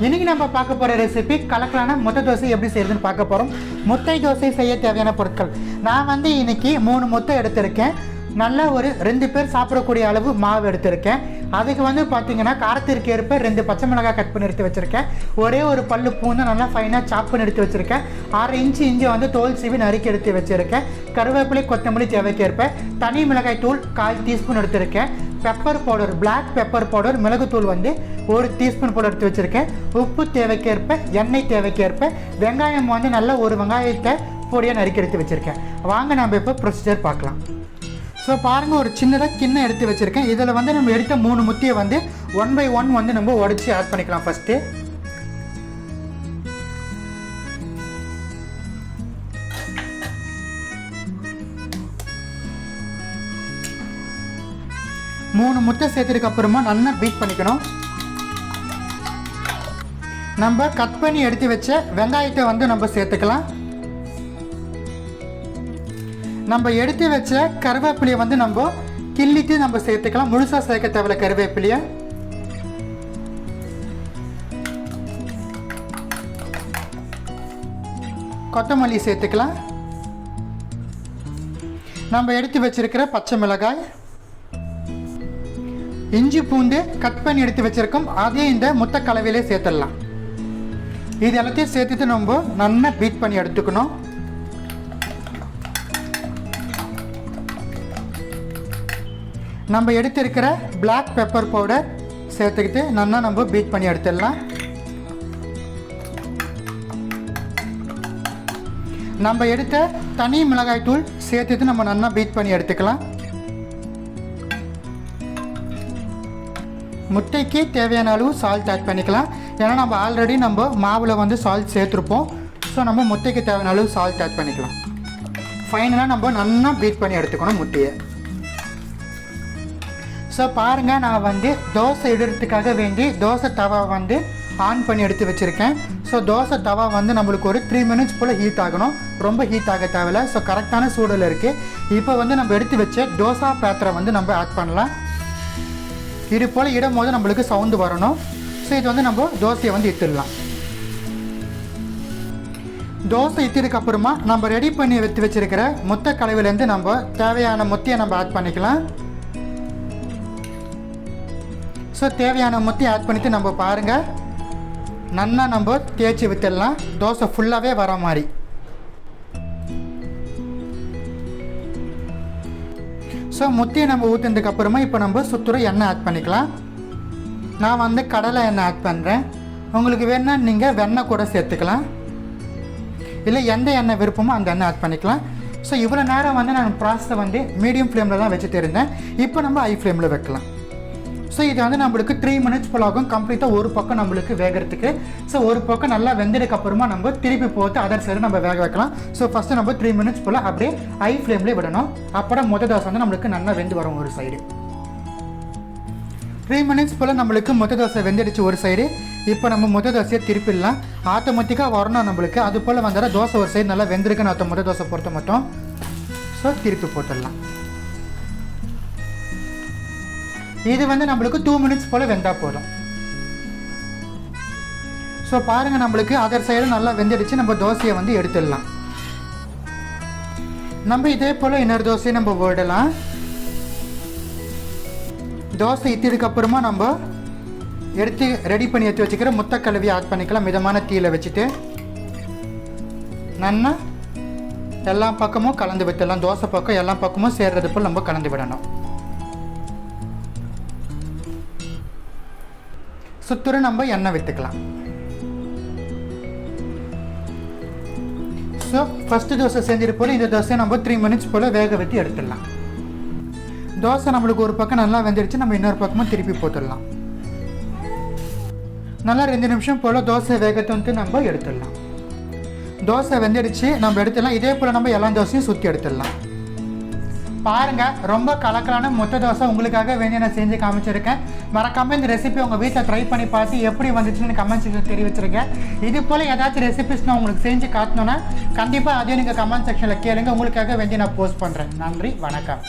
இன்றைக்கி நம்ம பார்க்க போகிற ரெசிபி கலக்கலான முட்டை தோசை எப்படி செய்யறதுன்னு பார்க்க போகிறோம். முட்டை தோசை செய்ய தேவையான பொருட்கள் நான் வந்து இன்றைக்கி 3 முட்டை எடுத்திருக்கேன். நல்ல ஒரு 2 பேர் சாப்பிடக்கூடிய அளவு மாவு எடுத்திருக்கேன். அதுக்கு வந்து பார்த்திங்கன்னா காரத்திற்கு ஏற்ப 2 பச்சை மிளகாய் கட் பண்ணி எடுத்து வச்சுருக்கேன். ஒரே ஒரு பல்லு பூந்து நல்லா ஃபைனாக சாப் பண்ணி எடுத்து வச்சுருக்கேன். 1/2 இன்ச்சு இஞ்சி வந்து தோல் சீவி நறுக்கி எடுத்து வச்சுருக்கேன். கருவேப்பிலை கொத்தமல்லி தேவைக்கேற்ப தனி மிளகாய் தூள் 1/4 டீஸ்பூன் எடுத்திருக்கேன். Pepper powder black pepper powder மிளகுத்தூள் வந்து 1 டீஸ்பூன் போல் எடுத்து வச்சுருக்கேன். உப்பு தேவைக்கேற்ப எண்ணெய் தேவைக்கேற்ப வெங்காயம் வந்து நல்லா ஒரு வெங்காயத்தை பொடியாக நறுக்கி எடுத்து வச்சுருக்கேன். வாங்க நம்ம இப்போ ப்ரொசீஜர் பார்க்கலாம். ஸோ பாருங்கள், ஒரு சின்னதாக கிண்ணம் எடுத்து வச்சுருக்கேன். இதில் வந்து நம்ம எடுத்த 3 முட்டையை வந்து 1 by 1 வந்து நம்ம உடச்சி ஆட் பண்ணிக்கலாம். ஃபஸ்ட்டு மூணு முட்டை சேர்த்ததுக்கு அப்புறமா நல்லா பீட் பண்ணிக்கணும். நம்ம கட் பண்ணி எடுத்து வச்ச வெங்காயத்தை வந்து நம்ம சேர்த்துக்கலாம். நம்ம எடுத்து வச்ச கருவேப்பிலையை வந்து நம்ம கிள்ளிட்டு நம்ம சேர்த்துக்கலாம். முழுசாக சேர்க்க தேவையில்ல கருவேப்பிலையை. கொத்தமல்லி சேர்த்துக்கலாம். நம்ம எடுத்து வச்சிருக்கிற பச்சை மிளகாய், இஞ்சி பூண்டு கட் பண்ணி எடுத்து வச்சிருக்கோம். அதே இந்த முட்டை கலவையிலே சேர்த்துடலாம். இது எல்லாத்தையும் சேர்த்துட்டு நம்ம நல்லா பீட் பண்ணி எடுத்துக்கணும். நம்ம எடுத்திருக்கிற பிளாக் பெப்பர் பவுடர் சேர்த்துக்கிட்டு நல்லா நம்ம பீட் பண்ணி எடுத்துடலாம். நம்ம எடுத்த தனி மிளகாய் தூள் சேர்த்துட்டு நம்ம நல்லா பீட் பண்ணி எடுத்துக்கலாம். முட்டைக்கு தேவையான அளவு சால்ட் ஆட் பண்ணிக்கலாம். ஏன்னா நம்ம ஆல்ரெடி நம்ம மாவில் வந்து சால்ட் சேர்த்துருப்போம். ஸோ நம்ம முட்டைக்கு தேவையான அளவு சால்ட் ஆட் பண்ணிக்கலாம். ஃபைனலாக நம்ம நல்லா பீட் பண்ணி எடுத்துக்கணும் முட்டையை. ஸோ பாருங்கள், நான் வந்து தோசை இடுறதுக்காக வேண்டி தோசை தவா வந்து ஆன் பண்ணி எடுத்து வச்சுருக்கேன். ஸோ தோசை தவா வந்து நம்மளுக்கு ஒரு 3 minutes போல் ஹீட் ஆகணும். ரொம்ப ஹீட் ஆக தேவையில்ல. ஸோ கரெக்டான சூடில் இருக்குது. இப்போ வந்து நம்ம எடுத்து வச்ச தோசை பாத்திரம் வந்து நம்ம ஆட் பண்ணலாம். இது போல் இடும் போது நம்மளுக்கு சவுண்டு வரணும். ஸோ இது வந்து நம்ம தோசையை வந்து இட்டுடலாம். தோசை இட்டதுக்கப்புறமா நம்ம ரெடி பண்ணி எடுத்து வச்சுருக்கிற முட்டை கலவையிலேருந்து நம்ம தேவையான முட்டையை நம்ம ஆட் பண்ணிக்கலாம். ஸோ தேவையான முட்டையை ஆட் பண்ணிவிட்டு நம்ம பாருங்கள், நல்லா நம்ம தேய்ச்சி விட்டுடலாம். தோசை ஃபுல்லாகவே வர மாதிரி. ஸோ முட்டையை நம்ம ஊற்றுனதுக்கப்புறமா இப்போ நம்ம சுற்றுற எண்ணெய் ஆட் பண்ணிக்கலாம். நான் வந்து கடலை எண்ணெய் ஆட் பண்ணுறேன். உங்களுக்கு வேணுன்னா நீங்கள் வெண்ணெய் கூட சேர்த்துக்கலாம். இல்லை எந்த எண்ணெய் விருப்பமோ அந்த எண்ணெய் ஆட் பண்ணிக்கலாம். ஸோ இவ்வளோ நேரம் வந்து நான் ப்ராசஸை வந்து மீடியம் ஃப்ளேமில் தான் வச்சுட்டு இருந்தேன். இப்போ நம்ம ஹை ஃப்ளேமில் வைக்கலாம். ஸோ இது வந்து நம்மளுக்கு 3 minutes போல் ஆகும் கம்ப்ளீட்டாக ஒரு பக்கம் நம்மளுக்கு வேகிறதுக்கு. ஸோ ஒரு பக்கம் நல்லா வெந்ததுக்கப்புறமா நம்ம திருப்பி போட்டு அதர் சைடு நம்ம வேக வைக்கலாம். ஸோ ஃபஸ்ட்டு நம்ம 3 minutes போல் அப்படியே ஹை ஃப்ளேம்லேயே விடணும். அப்புறம் முட்டை தோசை வந்து நம்மளுக்கு நல்லா வெந்து வரும் ஒரு சைடு. 3 minutes போல் நம்மளுக்கு முட்டை தோசை வெந்துடுச்சு ஒரு சைடு. இப்போ நம்ம முட்டை தோசையை திருப்பிடலாம். ஆட்டோமேட்டிக்காக வரணும் நம்மளுக்கு. அது போல் வந்தால் தோசை ஒரு சைடு நல்லா வெந்திருக்குன்னு அர்த்தம் முட்டை தோசை பொறுத்த மட்டும். ஸோ திருப்பி போட்டுடலாம். இது வந்து நம்மளுக்கு 2 minutes போல் வெந்தால் போதும். ஸோ பாருங்கள், நம்மளுக்கு அதர் சைடு நல்லா வெந்துடுச்சு. நம்ம தோசையை வந்து எடுத்துடலாம். நம்ம இதே போல் இன்னொரு தோசையை நம்ம போடலாம். தோசை இட்டதுக்கப்புறமா நம்ம எடுத்து ரெடி பண்ணி எடுத்து வச்சுக்கிற முட்டை கலவையை ஆட் பண்ணிக்கலாம். மிதமான தீயில் வச்சுட்டு நல்லா எல்லா பக்கமும் கலந்து விட்டுடலாம். தோசை பக்கம் எல்லா பக்கமும் சேர்றது போல் நம்ம கலந்து விடணும். சுற்றுற நம்ம எண்ணெய் விட்டுக்கலாம். ஸோ ஃபஸ்ட்டு தோசை செஞ்சுட்டு போல் இந்த தோசையை நம்ம 3 minutes போல் வேக வச்சு எடுத்துடலாம். தோசை நம்மளுக்கு ஒரு பக்கம் நல்லா வெந்துடுச்சு. நம்ம இன்னொரு பக்கமும் திருப்பி போட்டுடலாம். நல்லா 2 நிமிஷம் போல் தோசை வேகத்தை வந்து நம்ம எடுத்துடலாம். தோசை வெந்துடுச்சு, நம்ம எடுத்துடலாம். இதே போல் நம்ம எல்லா தோசையும் சுற்றி எடுத்துடலாம். பாருங்கள், ரொம்ப கலக்கலான முட்டை தோசை உங்களுக்காக வேண்டி நான் செஞ்சு காமிச்சிருக்கேன். மறக்காமல் இந்த ரெசிபி உங்கள் வீட்டில் ட்ரை பண்ணி பார்த்து எப்படி வந்துச்சுன்னு கமெண்ட் செக்ஷனில் தெரிவிச்சிருக்கேன். இது போல் ஏதாச்சும் ரெசிபிஸ் நான் உங்களுக்கு செஞ்சு காட்டணுன்னா கண்டிப்பாக அதையும் நீங்கள் கமெண்ட் செக்ஷனில் கேளுங்க. உங்களுக்காக வேண்டி நான் போஸ்ட் பண்ணுறேன். நன்றி, வணக்கம்.